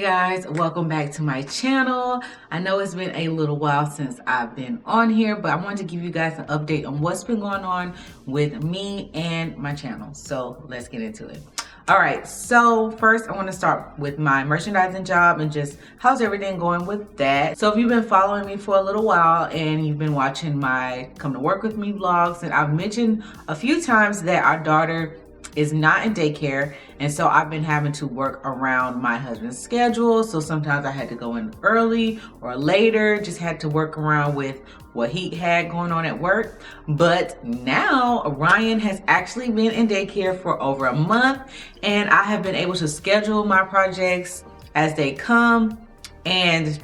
guys, welcome back to my channel. I know it's been a little while since I've been on here, but I wanted to give you guys an update on what's been going on with me and my channel. So let's get into it. All right, so first I want to start with my merchandising job and just how's everything going with that. So if you've been following me for a little while and you've been watching my come to work with me vlogs, and I've mentioned a few times that our daughter is not in daycare, and so I've been having to work around my husband's schedule. So sometimes I had to go in early or later, just had to work around with what he had going on at work. But now Ryan has actually been in daycare for over a month, and I have been able to schedule my projects as they come, and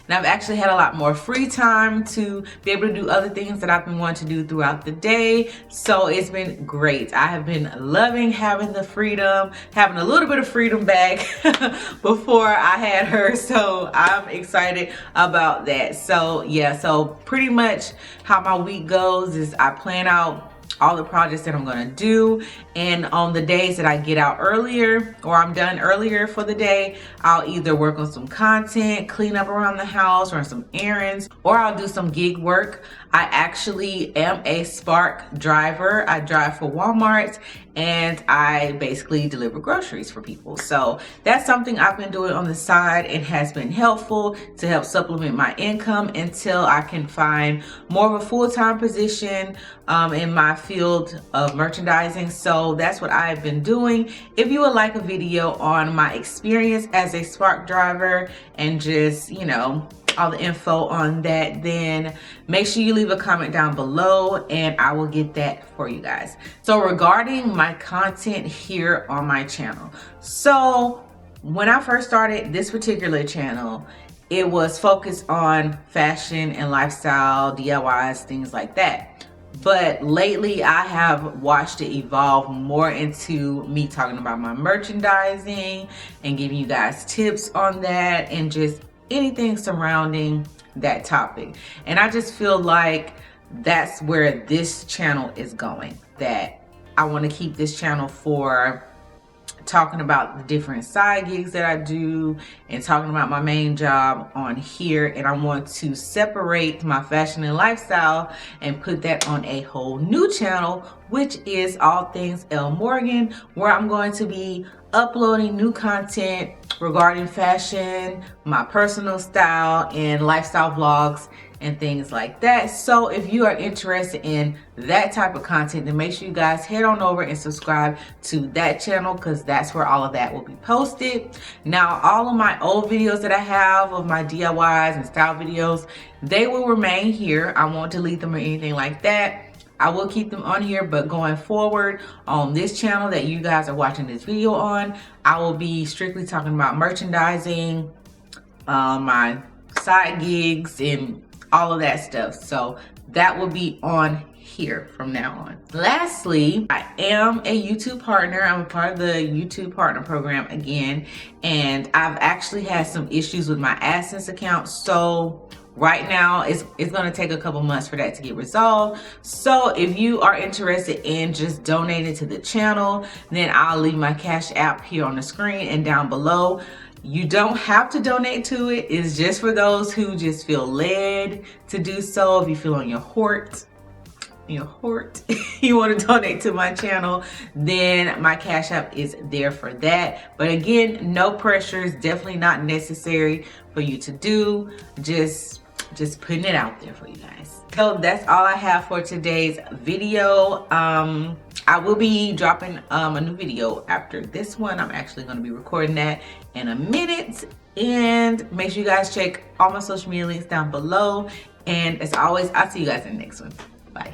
and I've actually had a lot more free time to be able to do other things that I've been wanting to do throughout the day. So it's been great. I have been loving having the freedom, having a little bit of freedom back before I had her. So I'm excited about that. So yeah, so pretty much how my week goes is I plan out all the projects that I'm gonna do, and on the days that I get out earlier or I'm done earlier for the day, I'll either work on some content, clean up around the house, run some errands, or I'll do some gig work. I actually am a Spark driver. I drive for Walmart, and I basically deliver groceries for people. So that's something I've been doing on the side and has been helpful to help supplement my income until I can find more of a full-time position in my field of merchandising. So that's what I've been doing. If you would like a video on my experience as a Spark driver and just, you know, all the info on that, then make sure you leave a comment down below and I will get that for you guys. So regarding my content here on my channel, so when I first started this particular channel, it was focused on fashion and lifestyle, DIYs, things like that. But lately I have watched it evolve more into me talking about my merchandising and giving you guys tips on that and just anything surrounding that topic. And I just feel like that's where this channel is going, that I want to keep this channel for talking about the different side gigs that I do and talking about my main job on here. And I want to separate my fashion and lifestyle and put that on a whole new channel, which is All Things Elle Morgan, where I'm going to be uploading new content regarding fashion, my personal style, and lifestyle vlogs and things like that. So if you are interested in that type of content, then make sure you guys head on over and subscribe to that channel, because that's where all of that will be posted. Now, all of my old videos that I have of my DIYs and style videos, they will remain here. I won't delete them or anything like that. I will keep them on here, but going forward on this channel that you guys are watching this video on, I will be strictly talking about merchandising, my side gigs, and all of that stuff. So that will be on here from now on. Lastly, I am a YouTube partner. I'm a part of the YouTube partner program again, and I've actually had some issues with my AdSense account. So right now it's going to take a couple months for that to get resolved. So if you are interested in just donating to the channel, then I'll leave my Cash App here on the screen and down below. You don't have to donate to it. It's just for those who just feel led to do so. If you feel on your heart, you want to donate to my channel, then my Cash App is there for that. But again, no pressure. It's definitely not necessary for you to do. Just putting it out there for you guys. So that's all I have for today's video. I will be dropping a new video after this one. I'm actually going to be recording that in a minute. And make sure you guys check all my social media links down below. And as always, I'll see you guys in the next one. Bye.